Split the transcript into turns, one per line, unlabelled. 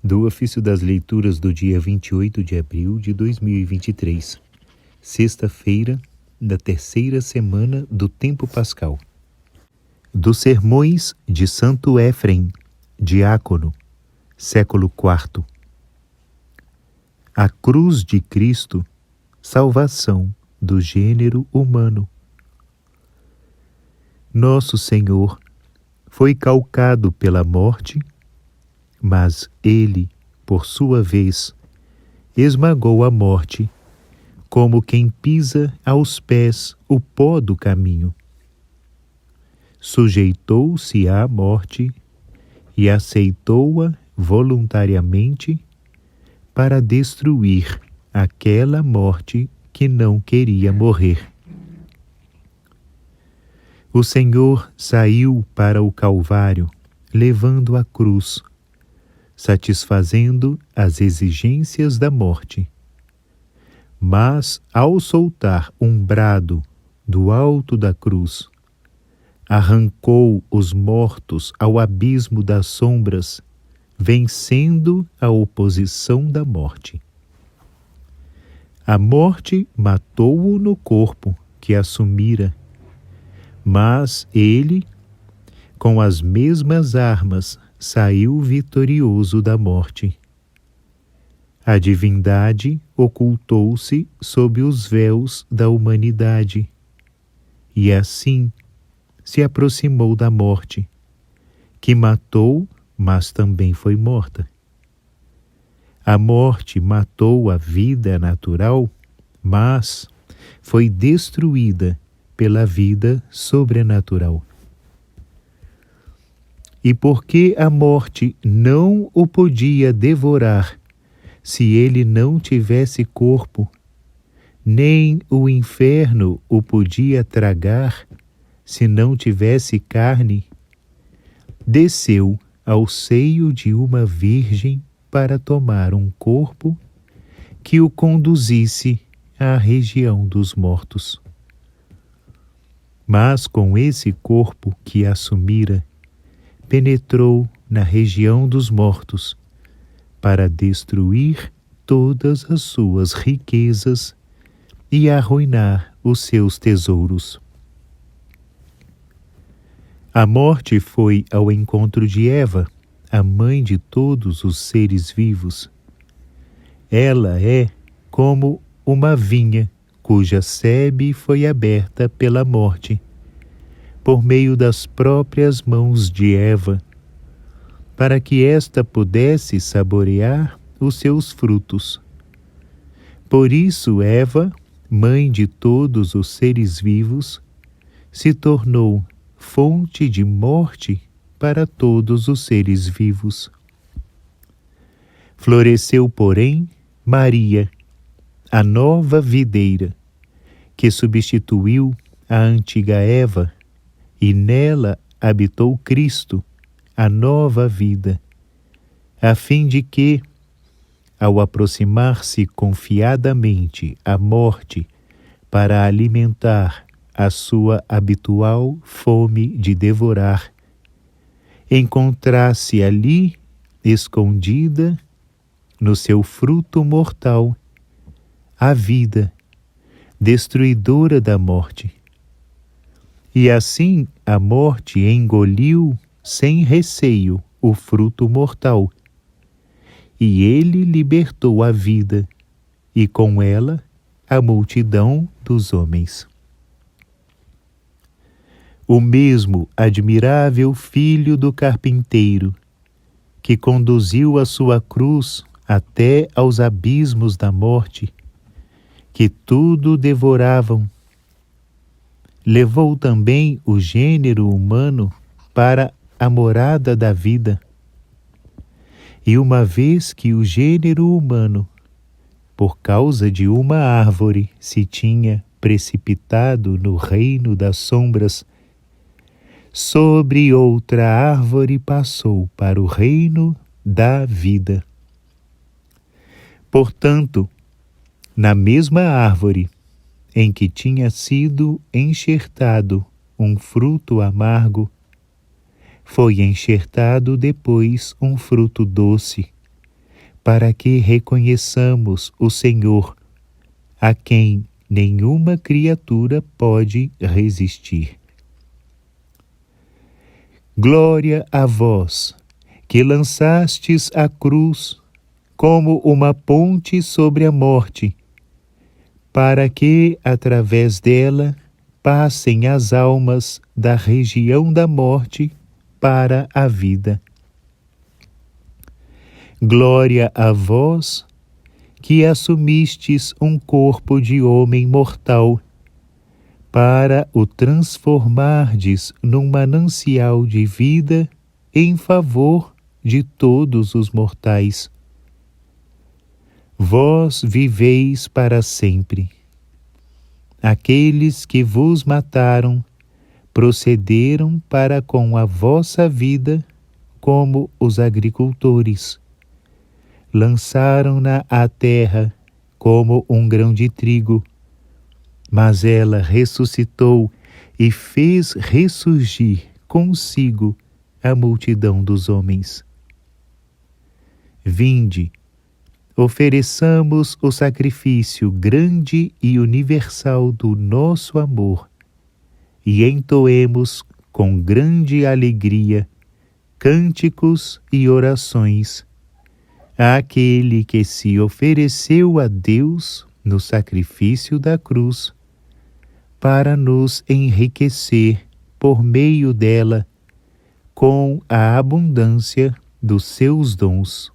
do ofício das leituras do dia 28 de abril de 2023, sexta-feira da terceira semana do tempo pascal. Dos sermões de Santo Éfrem, diácono, século IV. A cruz de Cristo, salvação do gênero humano. Nosso Senhor foi calcado pela morte, mas Ele, por sua vez, esmagou a morte, como quem pisa aos pés o pó do caminho. Sujeitou-se à morte e aceitou-a voluntariamente para destruir aquela morte que não queria morrer. O Senhor saiu para o Calvário, levando a cruz, satisfazendo as exigências da morte. Mas, ao soltar um brado do alto da cruz, arrancou os mortos ao abismo das sombras, vencendo a oposição da morte. A morte matou-o no corpo que assumira, mas ele, com as mesmas armas, saiu vitorioso da morte. A divindade ocultou-se sob os véus da humanidade e assim se aproximou da morte, que matou, mas também foi morta. A morte matou a vida natural, mas foi destruída pela vida sobrenatural. E porque a morte não o podia devorar se ele não tivesse corpo, nem o inferno o podia tragar se não tivesse carne, desceu ao seio de uma virgem para tomar um corpo que o conduzisse à região dos mortos. Mas com esse corpo que assumira, penetrou na região dos mortos para destruir todas as suas riquezas e arruinar os seus tesouros. A morte foi ao encontro de Eva, a mãe de todos os seres vivos. Ela é como uma vinha cuja sebe foi aberta pela morte, por meio das próprias mãos de Eva, para que esta pudesse saborear os seus frutos. Por isso Eva, mãe de todos os seres vivos, se tornou fonte de morte para todos os seres vivos. Floresceu, porém, Maria, a nova videira, que substituiu a antiga Eva, e nela habitou Cristo, a nova vida, a fim de que, ao aproximar-se confiadamente à morte para alimentar a sua habitual fome de devorar, encontrasse ali, escondida, no seu fruto mortal, a vida, destruidora da morte. E assim a morte engoliu sem receio o fruto mortal, e ele libertou a vida, e com ela a multidão dos homens. O mesmo admirável Filho do Carpinteiro, que conduziu a sua cruz até aos abismos da morte, que tudo devoravam, levou também o gênero humano para a morada da vida. E uma vez que o gênero humano, por causa de uma árvore, se tinha precipitado no reino das sombras, sobre outra árvore passou para o reino da vida. Portanto, na mesma árvore em que tinha sido enxertado um fruto amargo, foi enxertado depois um fruto doce, para que reconheçamos o Senhor, a quem nenhuma criatura pode resistir. Glória a vós, que lançastes a cruz como uma ponte sobre a morte, para que, através dela, passem as almas da região da morte para a vida. Glória a vós, que assumistes um corpo de homem mortal, para o transformardes num manancial de vida em favor de todos os mortais. Vós viveis para sempre. Aqueles que vos mataram procederam para com a vossa vida como os agricultores. Lançaram-na à terra como um grão de trigo, mas ela ressuscitou e fez ressurgir consigo a multidão dos homens. Vinde, ofereçamos o sacrifício grande e universal do nosso amor e entoemos com grande alegria cânticos e orações àquele que se ofereceu a Deus no sacrifício da cruz para nos enriquecer por meio dela com a abundância dos seus dons.